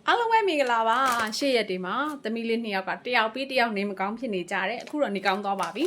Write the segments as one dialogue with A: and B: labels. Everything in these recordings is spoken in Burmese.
A: အားလုံးပဲမင်္ဂလာပါရှေ့ရက်တွေမှာသမီးလေးနှစ်ယောက်ကတယောက်ပြီးတယောက်နေမကောင်းဖြစ်နေကြတယ်အခုတော့နေကောင်းသွားပါပြီ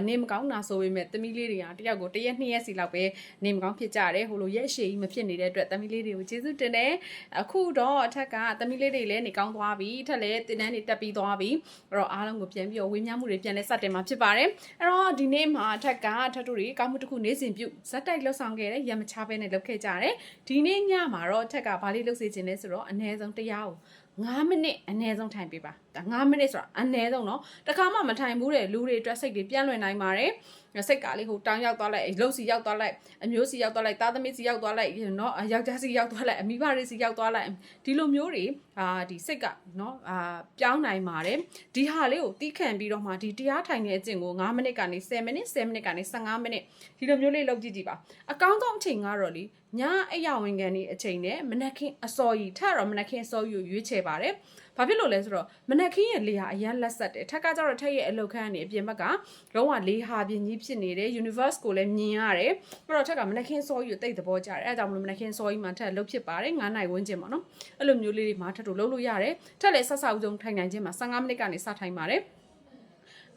A: နေမကောင်းတာဆိုပေမဲ့သမီးလေးတွေကတယောက်ကိုတစ်ရက်နှစ်ရက်စီလောက်ပဲနေမကောင်းဖြစ်ကြတယ်ဟိုလိုရက်ရှည်ကြီးမဖြစ်နေတဲ့အတွက်သမီးလေးတွေကိုကျေးဇူးတင်တယ်အခုတော့အထက်ကသမီးလေးတွေလည်းနေကောင်းသွားပြီထက်လည်းတင်တန်းတွေတက်ပြီးသွားပြီအဲ့တော့အားလုံးကိုပြန်ပြီးဝေမျှမှုတွေပြန်လဲစတင်မှာဖြစ်ပါတယ်အဲ့တော့ဒီနေ့မှာအထက်ကထပ်တို့တွေကောင်းမှုတစ်ခုနေစဉ်ပြုဇက်တိုက်လှုပ်ဆောင်ခဲ့တယ်ရမချပဲနဲ့လှုပ်ခဲ့ကြတယ်ဒီနေ့ညမှာတော့အထက်ကဘာလေးလှုပ်စေခြင်းလဲဆိုတော့အနည်းဆုံးတရားကို9မိနစ်အနည်းဆုံးထိုင်ပေးပါဒါ9မိနစ်ဆိုတာအနည်းဆုံးเนาะတခါမှမထိုင်ဘူးတဲ့လူတွေအတွက်စိတ်တွေပြန့်လွင်နိုင်ပါတယ်စိတ်ကလေးဟိုတောင်းရောက်သွားလိုက်လှုပ်စီရောက်သွားလိုက်အမျိုးစီရောက်သွားလိုက်သားသမီးစီရောက်သွားလိုက်เนาะယောက်ျားစီရောက်သွားလိုက်အမိဘတွေစီရောက်သွားလိုက်ဒီလိုမျိုးတွေဒီစိတ်ကเนาะပြောင်းနိုင်ပါတယ်ဒီဟာလေးကိုတီးခံပြီးတော့မှဒီတရားထိုင်တဲ့အကျင့်ကို9မိနစ်ကနေ10မိနစ်10မိနစ်ကနေ15မိနစ်ဒီလိုမျိုးလေးလုပ်ကြည့်ကြည့်ပါအကောင်းဆုံးအချိန်ကတော့လေညအရာဝင်ကန်နေအချိန်နဲ့မနက်ခင်းအစောကြီးထတော့မနက်ခင်းအစောကြီးကိုရွေးချယ်ပါတယ်ဘာဖြစ်လို့လဲဆိုတော့မနက်ခင်းရဲ့လေဟာအရန်လက်ဆက်တယ်ထက်ကကျတော့ထက်ရဲ့အလောက်ခန်းနေအပြင်ဘက်ကလုံးဝလေဟာပြင်းကြီးဖြစ်နေတယ် universe ကိုလည်းမြင်ရတယ်အဲ့တော့ထက်ကမနက်ခင်းစောကြီးကိုတိတ်သဘောကျတယ်အဲဒါကြောင့်မလို့မနက်ခင်းစောကြီးမှာထက်လှုပ်ဖြစ်ပါတယ်9နိုင်ဝန်းကျင်ပေါ့နော်အဲ့လိုမျိုးလေးတွေမှာထက်တို့လှုပ်လို့ရတယ်ထက်လည်းဆက်ဆောက်ဆုံးထိုင်နိုင်ခြင်းမှာ15မိနစ်ကနေစထိုင်ပါတယ်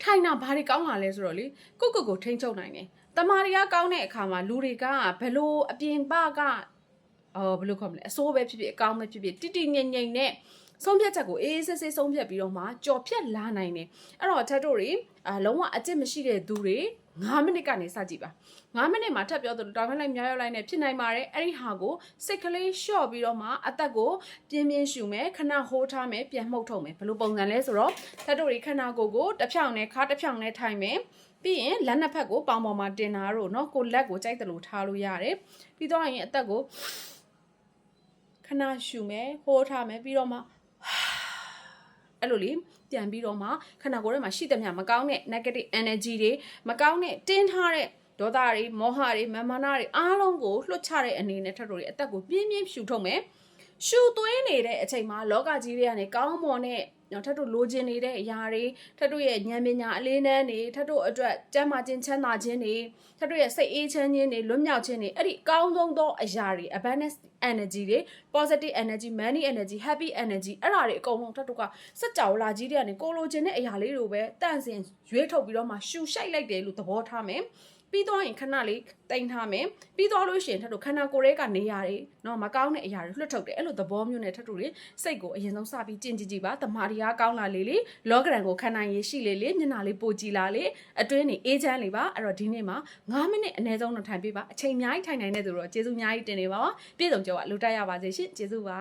A: ထိုင်တာဘာတွေကောင်းလာလဲဆိုတော့လေကိုထိန်းချုပ်နိုင်တယ်တမာရီကကောင်းတဲ့အခါမှာလူတွေကဘလို့အပြင်ပကဘလို့ခေါ်မလဲအစိုးပဲဖြစ်ဖြစ်အကောင်းပဲဖြစ်ဖြစ်တိငိမ့်နဲ့ဆုံးဖြတ်ချက်ကိုအေးဆေးဆေးဆုံးဖြတ်ပြီးတော့မှကြော်ဖြတ်လာနိုင်တယ်အဲ့တော့ထက်တို့တွေလုံးဝအကျင့်မရှိတဲ့သူတွေ9မိနစ်ကနေစကြည့်ပါ9မိနစ်မှာထပ်ပြောသလိုတောင်းလိုက်မြောက်ရောက်လိုက်နဲ့ဖြစ်နိုင်ပါတယ်အဲ့ဒီဟာကိုစိတ်ကလေးလျှော့ပြီးတော့မှအသက်ကိုပြင်းပြင်းရှူမယ်ခဏဟိုးထားမယ်ပြန်မှုတ်ထုတ်မယ်ဘယ်လိုပုံစံလဲဆိုတော့ထက်တို့တွေခဏကိုတစ်ဖြောင်းနဲ့ခါတစ်ဖြောင်းနဲ့ထိုင်မယ်ပြီးရင်လက်နှစ်ဖက်ကိုပေါင်ပေါ်မှာတင်တာတို့เนาะကိုလက်ကိုကြိုက်တယ်လို့ထားလို့ရတယ်ပြီးတော့ရင်အသက်ကိုခဏရှူမယ်ဟိုးထားမယ်ပြီးတော့မှအဲ့လိုလေပြန်ပြီးတော့မှခန္ဓာကိုယ်ထဲမှာရှိသမျှမကောင်းတဲ့ negative energy တွေမကောင်းတဲ့တင်းထားတဲ့ဒေါသတွေမောဟတွေမာနတွေအားလုံးကိုလွှတ်ချတဲ့အနေနဲ့ထပ်တို့တွေအသက်ကိုပြင်းပြင်းရှူထုတ်မယ်ရှူသွင်းနေတဲ့အချိန်မှာလောကကြီးတွေကနေကောင်းမွန်တဲ့ထပ်တို့လိုချင်နေတဲ့အရာတွေထပ်တို့ရဲ့ဉာဏ်ပညာအလေးနန်းတွေထပ်တို့အတွက်ကျမ်းမာခြင်းချမ်းသာခြင်းတွေထပ်တို့ရဲ့စိတ်အေးချမ်းခြင်းတွေလွတ်မြောက်ခြင်းတွေအဲ့ဒီအကောင်းဆုံးသောအရာတွေ abundance energy တွေ positive energy money energy happy energy အဲ့ဒါတွေအကုန်လုံးထပ်တို့ကစက်ကြောလာကြီးတွေကနေကိုလိုချင်တဲ့အရာလေးတွေပဲတန့်စင်ရွေးထုတ်ပြီးတော့မှရှူရှိုက်လိုက်တယ်လို့သဘောထားမယ်ပြီးတော့ရင်ခဏလေးတင်ထားမယ်ပြီးတော့လို့ရှိရင်ထပ်တို့ခန္ဓာကိုယ်ရဲ့ကနေရာတွေเนาะမကောင်းတဲ့အရာတွေလွှတ်ထုတ်တယ်အဲ့လိုသဘောမျိုးနဲ့ထပ်တို့လေစိတ်ကိုအရင်ဆုံးစပြီးကြင်ကြည့်ပါတမာရီအားကောင်းလာလေလောကရန်ကိုခံနိုင်ရရှိလေမျက်နှာလေးပိုကြည်လာလေအတွင်းနေအေးချမ်းလေပါအဲ့တော့ဒီနေ့မှာ9မိနစ်အနည်းဆုံးတော့ထိုင်ပေးပါအချိန်အများကြီးထိုင်နိုင်တဲ့သူတော့ကျေးဇူးအများကြီးတင်နေပါပါပြည့်စုံကြောကလူတက်ရပါစေရှင်ကျေးဇူးပါ